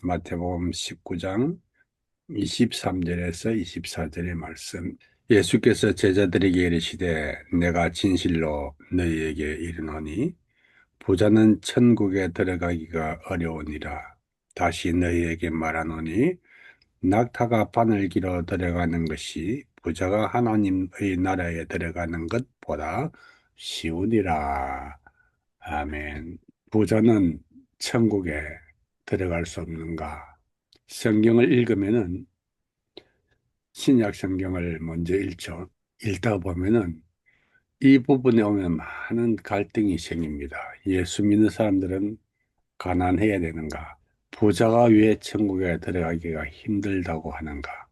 마태복음 19장 23절에서 24절의 말씀. 예수께서 제자들에게 이르시되 내가 진실로 너희에게 이르노니 부자는 천국에 들어가기가 어려우니라. 다시 너희에게 말하노니 낙타가 바늘기로 들어가는 것이 부자가 하나님의 나라에 들어가는 것보다 쉬우니라. 아멘. 부자는 천국에 들어갈 수 없는가? 성경을 읽으면은 신약 성경을 먼저 읽죠. 읽다 보면은 이 부분에 오면 많은 갈등이 생깁니다. 예수 믿는 사람들은 가난해야 되는가? 부자가 왜 천국에 들어가기가 힘들다고 하는가?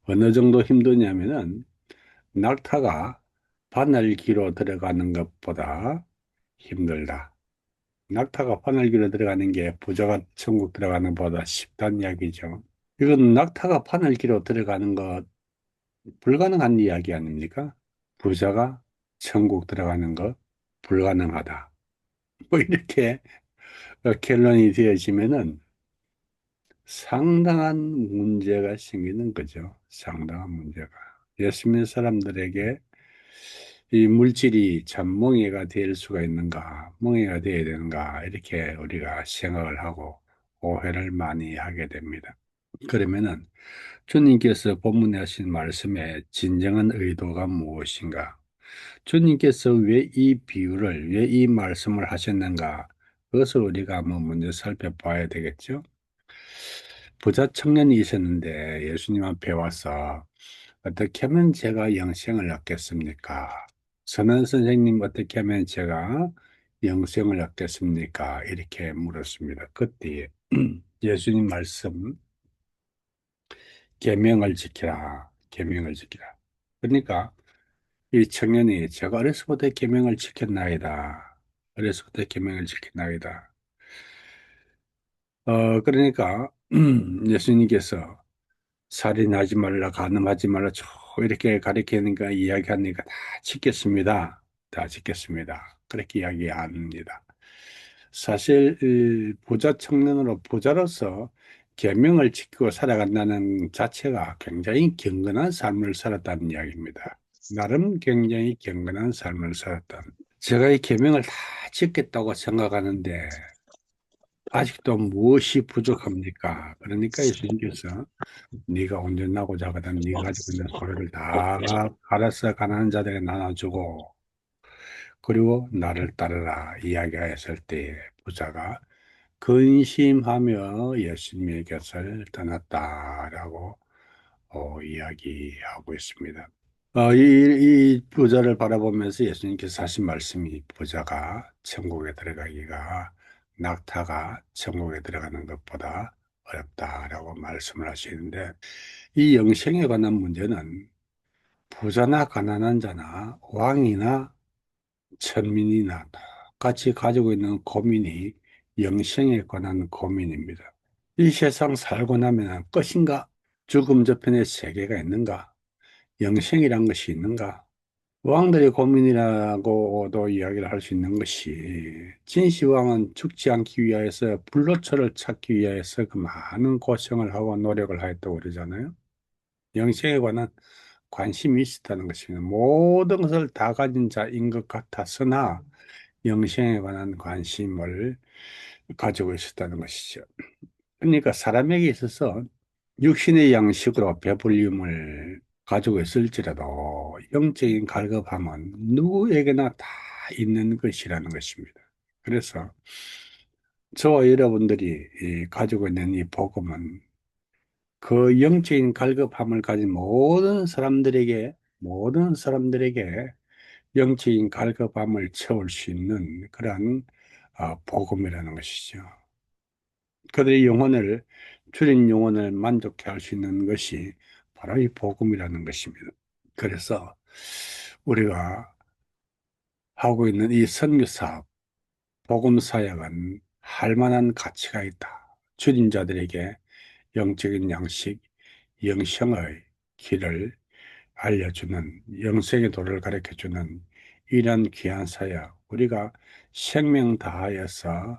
어느 정도 힘드냐면은 낙타가 바늘기로 들어가는 것보다 힘들다. 낙타가 바늘기로 들어가는 게 부자가 천국 들어가는 것보다 쉽다는 이야기죠. 이건 낙타가 바늘기로 들어가는 것 불가능한 이야기 아닙니까? 부자가 천국 들어가는 것 불가능하다. 뭐 이렇게 결론이 되어지면은 상당한 문제가 생기는 거죠. 상당한 문제가. 예수 믿는 사람들에게 이 물질이 참 멍해가 될 수가 있는가, 멍해가 되어야 되는가, 이렇게 우리가 생각을 하고 오해를 많이 하게 됩니다. 그러면은 주님께서 본문에 하신 말씀의 진정한 의도가 무엇인가? 주님께서 왜 이 비유를, 왜 이 말씀을 하셨는가? 그것을 우리가 한번 먼저 살펴봐야 되겠죠? 부자 청년이 있었는데 예수님 앞에 와서 어떻게 하면 제가 영생을 얻겠습니까? 선한 선생님, 어떻게 하면 제가 영생을 얻겠습니까? 이렇게 물었습니다. 그때 예수님 말씀, 계명을 지키라, 계명을 지키라. 그러니까 이 청년이 제가 어려서부터 계명을 지켰나이다. 어려서부터 계명을 지켰나이다. 그러니까 예수님께서 살인하지 말라, 간음하지 말라, 쭉 이렇게 가르치니까 이야기하니까 다 지켰습니다. 다 지켰습니다. 그렇게 이야기합니다. 사실 이 부자 청년으로 부자로서 계명을 지키고 살아간다는 자체가 굉장히 경건한 삶을 살았다는 이야기입니다. 나름 굉장히 경건한 삶을 살았다. 제가 이 계명을 다 지켰다고 생각하는데 아직도 무엇이 부족합니까? 그러니까 예수님께서 네가 온전하고 자거든 네가 가지고 있는 소유를 다 갈아서 가난한 자들에게 나눠주고 그리고 나를 따르라 이야기하였을 때 부자가 근심하며 예수님의 곁을 떠났다라고 이야기하고 있습니다. 이 부자를 바라보면서 예수님께서 하신 말씀이 부자가 천국에 들어가기가 낙타가 천국에 들어가는 것보다 어렵다라고 말씀을 하시는데 이 영생에 관한 문제는 부자나 가난한 자나 왕이나 천민이나 똑같이 가지고 있는 고민이 영생에 관한 고민입니다. 이 세상 살고 나면 끝인가? 죽음 저편에 세계가 있는가? 영생이란 것이 있는가? 왕들의 고민이라고도 이야기를 할 수 있는 것이 진시황은 죽지 않기 위하여서 불로초를 찾기 위하여서 그 많은 고생을 하고 노력을 하였다고 그러잖아요. 영생에 관한 관심이 있었다는 것입니다. 모든 것을 다 가진 자인 것 같았으나 영생에 관한 관심을 가지고 있었다는 것이죠. 그러니까 사람에게 있어서 육신의 양식으로 배불림을 가지고 있을지라도 영적인 갈급함은 누구에게나 다 있는 것이라는 것입니다. 그래서 저와 여러분들이 가지고 있는 이 복음은 그 영적인 갈급함을 가진 모든 사람들에게 영적인 갈급함을 채울 수 있는 그러한 복음이라는 것이죠. 그들의 영혼을, 줄인 영혼을 만족해 할 수 있는 것이 바로 이 복음이라는 것입니다. 그래서 우리가 하고 있는 이 선교 사업, 복음 사역은 할 만한 가치가 있다. 줄인 자들에게 영적인 양식, 영생의 길을 알려주는, 영생의 도를 가르쳐주는 이런 귀한 사역, 우리가 생명 다하여서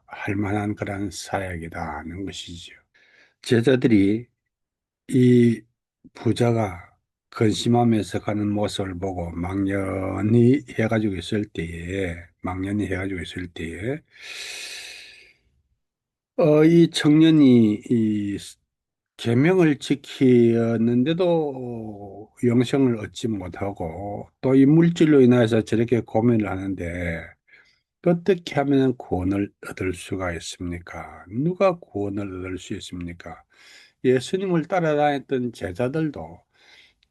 할 만한 그런 사역이다는 것이죠. 제자들이 이 부자가 근심하면서 가는 모습을 보고 망년이 해가지고 있을 때에, 이 청년이 이 계명을 지키었는데도 영생을 얻지 못하고 또 이 물질로 인해서 저렇게 고민을 하는데 어떻게 하면 구원을 얻을 수가 있습니까? 누가 구원을 얻을 수 있습니까? 예수님을 따라다녔던 제자들도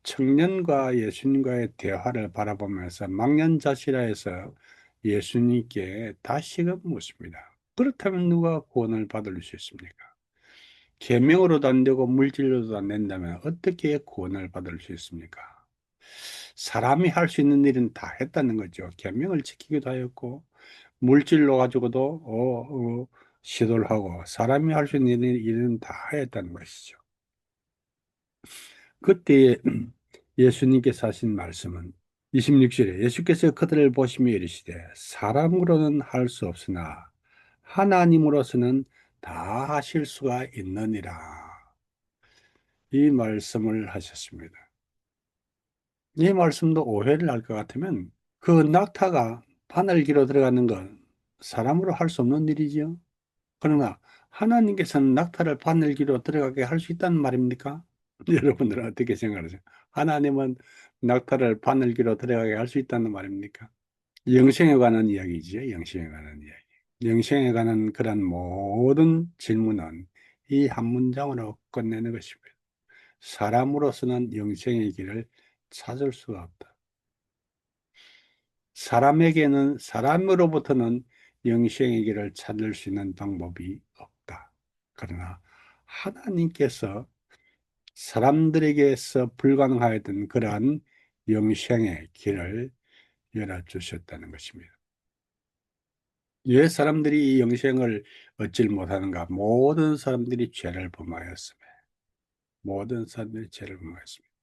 청년과 예수님과의 대화를 바라보면서 망연자실해서 예수님께 다시금 묻습니다. 그렇다면 누가 구원을 받을 수 있습니까? 계명으로도 안 되고 물질로도 안 된다면 어떻게 구원을 받을 수 있습니까? 사람이 할 수 있는 일은 다 했다는 거죠. 계명을 지키기도 하였고 물질로 가지고도 시도를 하고 사람이 할 수 있는 일은 다 했다는 것이죠. 그때 예수님께서 하신 말씀은 26절에 예수께서 그들을 보시며 이르시되 사람으로는 할 수 없으나 하나님으로서는 다 하실 수가 있느니라. 이 말씀을 하셨습니다. 이 말씀도 오해를 할 것 같으면 그 낙타가 바늘기로 들어가는 건 사람으로 할 수 없는 일이지요. 그러나 하나님께서는 낙타를 바늘기로 들어가게 할 수 있다는 말입니까? 여러분들은 어떻게 생각하세요? 하나님은 낙타를 바늘기로 들어가게 할 수 있다는 말입니까? 영생에 관한 이야기지요. 영생에 관한 이야기. 영생에 관한 그런 모든 질문은 이 한 문장으로 끝내는 것입니다. 사람으로서는 영생의 길을 찾을 수가 없다. 사람으로부터는 영생의 길을 찾을 수 있는 방법이 없다. 그러나 하나님께서 사람들에게서 불가능하였던 그러한 영생의 길을 열어주셨다는 것입니다. 왜 사람들이 이 영생을 얻질 못하는가? 모든 사람들이 죄를 범하였습니다. 모든 사람들이 죄를 범하였습니다.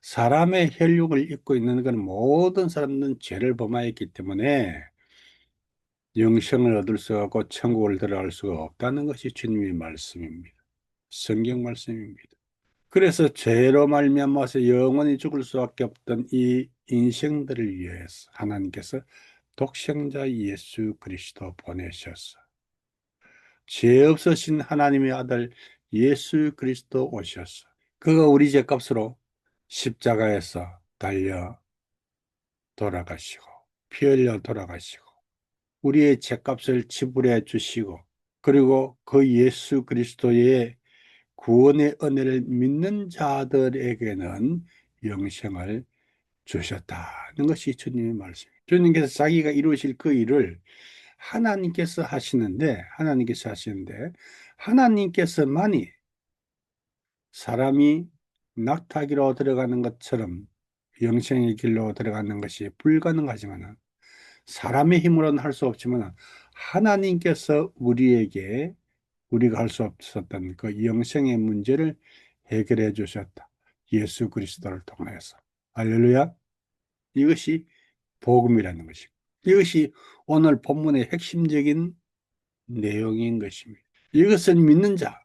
사람의 혈육을 입고 있는 건 모든 사람들은 죄를 범하였기 때문에 영생을 얻을 수 없고 천국을 들어갈 수가 없다는 것이 주님의 말씀입니다. 성경 말씀입니다. 그래서 죄로 말미암아서 영원히 죽을 수밖에 없던 이 인생들을 위해서 하나님께서 독생자 예수 그리스도 보내셨어. 죄 없으신 하나님의 아들 예수 그리스도 오셨어. 그가 우리 죄값으로 십자가에서 달려 돌아가시고 피 흘려 돌아가시고 우리의 죄값을 지불해 주시고 그리고 그 예수 그리스도의 구원의 은혜를 믿는 자들에게는 영생을 주셨다는 것이 주님의 말씀입니다. 주님께서 자기가 이루실 그 일을 하나님께서 하시는데 하나님께서만이 사람이 낙타기로 들어가는 것처럼 영생의 길로 들어가는 것이 불가능하지만 사람의 힘으로는 할 수 없지만 하나님께서 우리가 할 수 없었던 그 영생의 문제를 해결해 주셨다. 예수 그리스도를 통해서. 할렐루야. 이것이 복음이라는 것이고 이것이 오늘 본문의 핵심적인 내용인 것입니다. 이것을 믿는 자,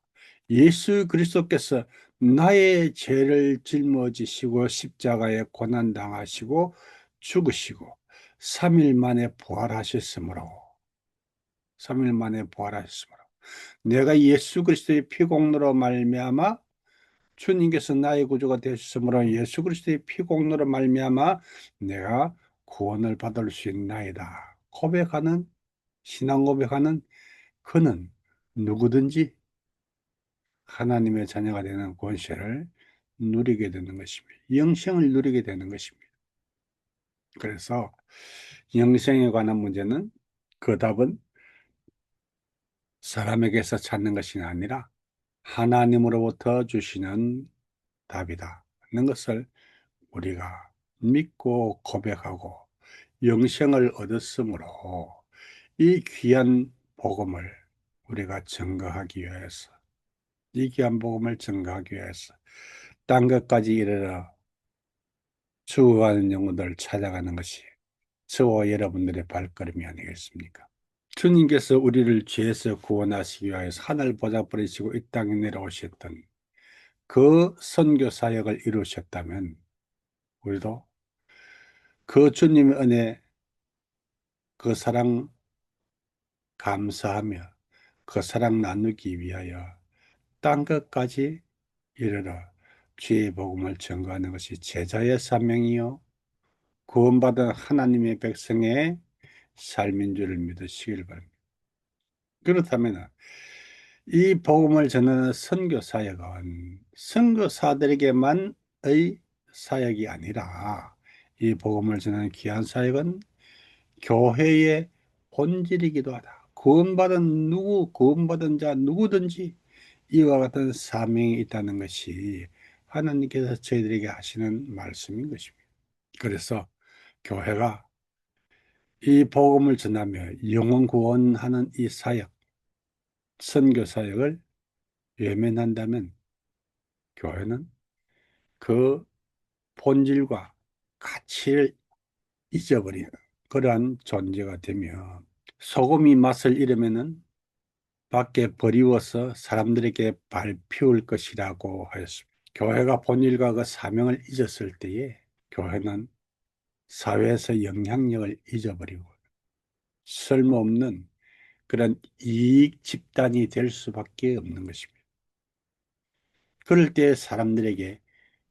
예수 그리스도께서 나의 죄를 짊어지시고 십자가에 고난당하시고 죽으시고 3일 만에 부활하셨으므로 3일 만에 부활하셨으므로 내가 예수 그리스도의 피공로로 말미암아 주님께서 나의 구주가 되셨으므로 예수 그리스도의 피공로로 말미암아 내가 구원을 받을 수 있나이다. 고백하는 신앙 고백하는 그는 누구든지 하나님의 자녀가 되는 권세를 누리게 되는 것입니다. 영생을 누리게 되는 것입니다. 그래서 영생에 관한 문제는 그 답은 사람에게서 찾는 것이 아니라 하나님으로부터 주시는 답이다 하는 것을 우리가 믿고 고백하고 영생을 얻었으므로 이 귀한 복음을 우리가 증거하기 위해서 이 귀한 복음을 증거하기 위해서 땅 끝까지 이르러 죽어가는 영혼들을 찾아가는 것이 저와 여러분들의 발걸음이 아니겠습니까? 주님께서 우리를 죄에서 구원하시기 위하여서 하늘 보좌 버리시고 이 땅에 내려오셨던 그 선교 사역을 이루셨다면 우리도 그 주님의 은혜, 그 사랑 감사하며 그 사랑 나누기 위하여 땅 끝까지 이르러 주의 복음을 전가하는 것이 제자의 사명이요 구원받은 하나님의 백성의 삶인 줄을 믿으시길 바랍니다. 그렇다면 이 복음을 전하는 선교 사역은 선교사들에게만의 사역이 아니라 이 복음을 전하는 귀한 사역은 교회의 본질이기도 하다. 구원받은 자 누구든지 이와 같은 사명이 있다는 것이 하나님께서 저희들에게 하시는 말씀인 것입니다. 그래서 교회가 이 복음을 전하며 영혼 구원하는 이 사역, 선교 사역을 외면한다면 교회는 그 본질과 가치를 잊어버리는 그러한 존재가 되며 소금이 맛을 잃으면은 밖에 버리워서 사람들에게 밟히울 것이라고 하였습니다. 교회가 본질과 그 사명을 잊었을 때에 교회는 사회에서 영향력을 잊어버리고 쓸모없는 그런 이익 집단이 될 수밖에 없는 것입니다. 그럴 때 사람들에게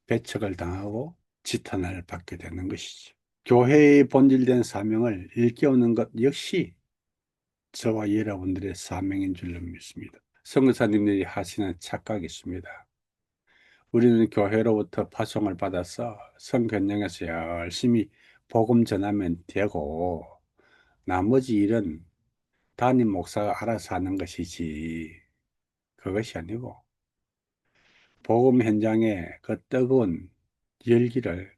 배척을 당하고 지탄을 받게 되는 것이죠. 교회의 본질된 사명을 일깨우는 것 역시 저와 여러분들의 사명인 줄로 믿습니다. 선교사님들이 하시는 착각이 있습니다. 우리는 교회로부터 파송을 받아서 성견영에서 열심히 복음 전하면 되고 나머지 일은 담임 목사가 알아서 하는 것이지 그것이 아니고 복음 현장에 그 뜨거운 열기를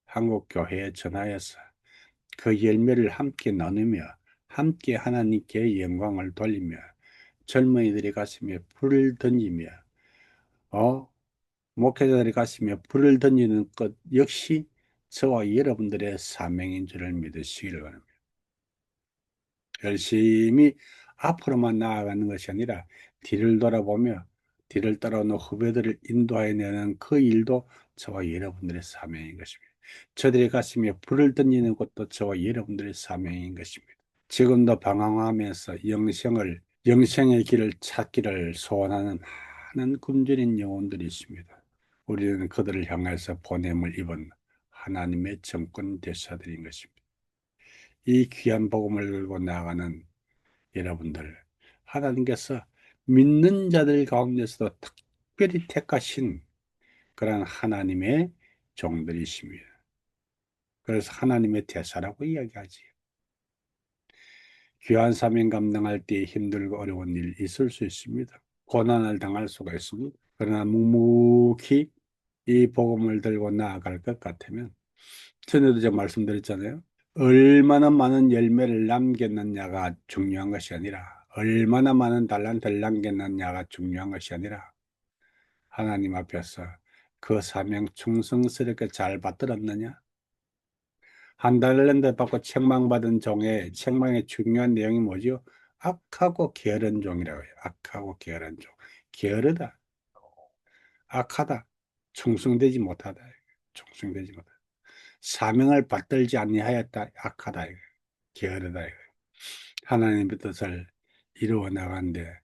한국 교회에 전하여서 그 열매를 함께 나누며 함께 하나님께 영광을 돌리며 젊은이들이 가슴에 불을 던지며 어 목회자들이 가슴에 불을 던지는 것 역시 저와 여러분들의 사명인 줄을 믿으시기를 바랍니다. 열심히 앞으로만 나아가는 것이 아니라 뒤를 돌아보며 뒤를 따라오는 후배들을 인도해내는 그 일도 저와 여러분들의 사명인 것입니다. 저들의 가슴에 불을 던지는 것도 저와 여러분들의 사명인 것입니다. 지금도 방황하면서 영생의 길을 찾기를 소원하는 많은 굶주린 영혼들이 있습니다. 우리는 그들을 향해서 보냄을 입은 하나님의 정권 대사들인 것입니다. 이 귀한 복음을 들고 나아가는 여러분들, 하나님께서 믿는 자들 가운데서도 특별히 택하신 그런 하나님의 종들이십니다. 그래서 하나님의 대사라고 이야기하지. 귀한 사명 감당할 때 힘들고 어려운 일 있을 수 있습니다. 고난을 당할 수가 있습니다. 그러나 묵묵히 이 복음을 들고 나아갈 것 같으면 전에도 제가 말씀드렸잖아요. 얼마나 많은 열매를 남겼느냐가 중요한 것이 아니라 얼마나 많은 달란트를 남겼느냐가 중요한 것이 아니라 하나님 앞에서 그 사명 충성스럽게 잘 받들었느냐? 한 달란트 받고 책망받은 종의 책망의 중요한 내용이 뭐죠? 악하고 게으른 종이라고 해요. 악하고 게으른 종. 게으르다. 악하다. 충성되지 못하다. 충성되지 못하다. 사명을 받들지 아니하였다. 악하다. 게으르다. 하나님의 뜻을 이루어 나가는데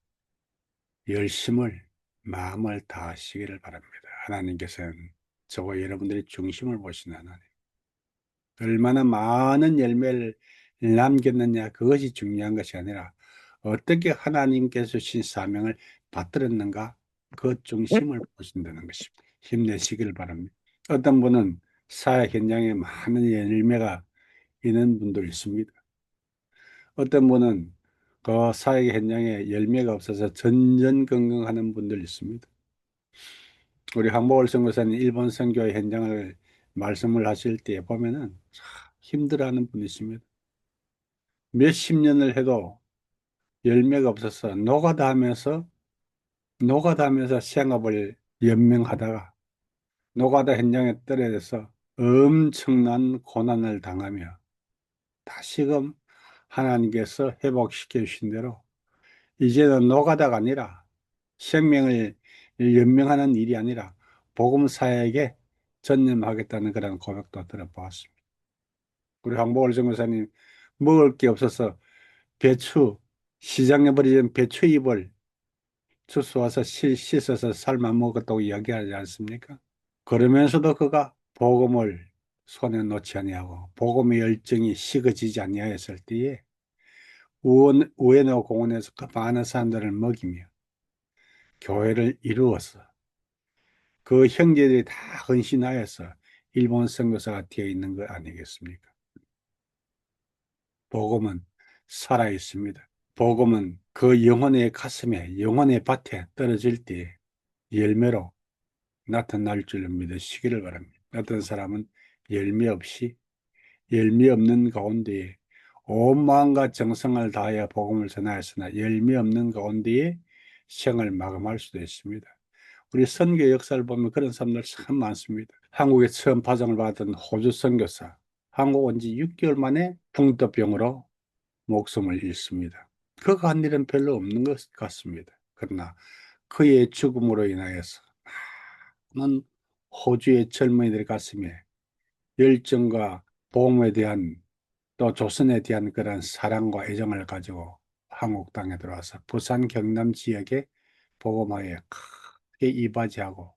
열심을 마음을 다하시기를 바랍니다. 하나님께서는 저와 여러분들의 중심을 보시는 하나님. 얼마나 많은 열매를 남겼느냐 그것이 중요한 것이 아니라 어떻게 하나님께서 주신 사명을 받들었는가 그 중심을 보신다는 것입니다. 힘내시길 바랍니다. 어떤 분은 사회 현장에 많은 열매가 있는 분도 있습니다. 어떤 분은 그 사회 현장에 열매가 없어서 전전긍긍하는 분들 있습니다. 우리 황보월 선교사님 일본 선교의 현장을 말씀을 하실 때 보면은 참 힘들어하는 분이 있습니다. 몇십 년을 해도 열매가 없어서 노가다 하면서 생업을 연명하다가 노가다 현장에 떨어져서 엄청난 고난을 당하며 다시금 하나님께서 회복시켜 주신 대로 이제는 노가다가 아니라 생명을 연명하는 일이 아니라 복음 사역에 전념하겠다는 그런 고백도 들어보았습니다. 우리 황보월 전교사님 먹을 게 없어서 배추 시장에 버리던 배추잎을 주워와서 씻어서 삶아 먹었다고 이야기하지 않습니까? 그러면서도 그가 복음을 손에 놓지 아니하고 복음의 열정이 식어지지 아니하였을 때에 우에노 공원에서 그 많은 사람들을 먹이며 교회를 이루어서 그 형제들이 다 헌신하여서 일본 선교사가 되어 있는 것 아니겠습니까? 복음은 살아 있습니다. 복음은 그 영혼의 가슴에, 영혼의 밭에 떨어질 때 열매로 나타날 줄 믿으시기를 바랍니다. 어떤 사람은 열매 없이, 열매 없는 가운데에 온 마음과 정성을 다하여 복음을 전하였으나 열매 없는 가운데에 생을 마감할 수도 있습니다. 우리 선교 역사를 보면 그런 사람들 참 많습니다. 한국에 처음 파송을 받은 호주 선교사, 한국 온 지 6개월 만에 풍토병으로 목숨을 잃습니다. 그가 한 일은 별로 없는 것 같습니다. 그러나 그의 죽음으로 인하여서 많은 호주의 젊은이들 가슴에 열정과 복음에 대한 또 조선에 대한 그런 사랑과 애정을 가지고 한국 땅에 들어와서 부산 경남 지역에 복음화에 크게 이바지하고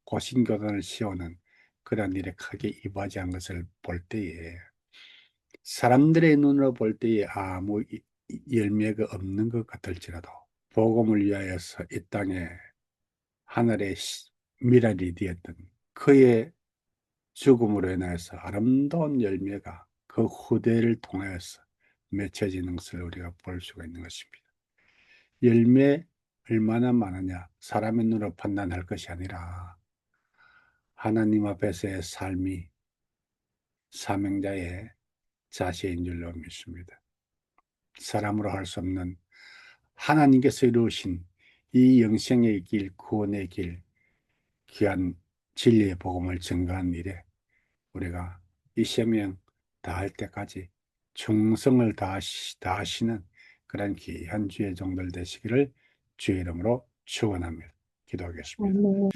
고신교단을 씌우는 그런 일에 크게 이바지한 것을 볼 때에 사람들의 눈으로 볼 때에 아무 열매가 없는 것 같을지라도 복음을 위하여서 이 땅에 하늘의 미랄이 되었던 그의 죽음으로 인해서 아름다운 열매가 그 후대를 통하여서 맺혀지는 것을 우리가 볼 수가 있는 것입니다. 열매 얼마나 많으냐 사람의 눈으로 판단할 것이 아니라 하나님 앞에서의 삶이 사명자의 자세인 줄로 믿습니다. 사람으로 할 수 없는 하나님께서 이루신 이 영생의 길, 구원의 길, 귀한 진리의 복음을 증거한 일에 우리가 이 생명 다할 때까지 충성을 다하시는 그런 귀한 주의 종들 되시기를 주의 이름으로 축원합니다. 기도하겠습니다. 아멘.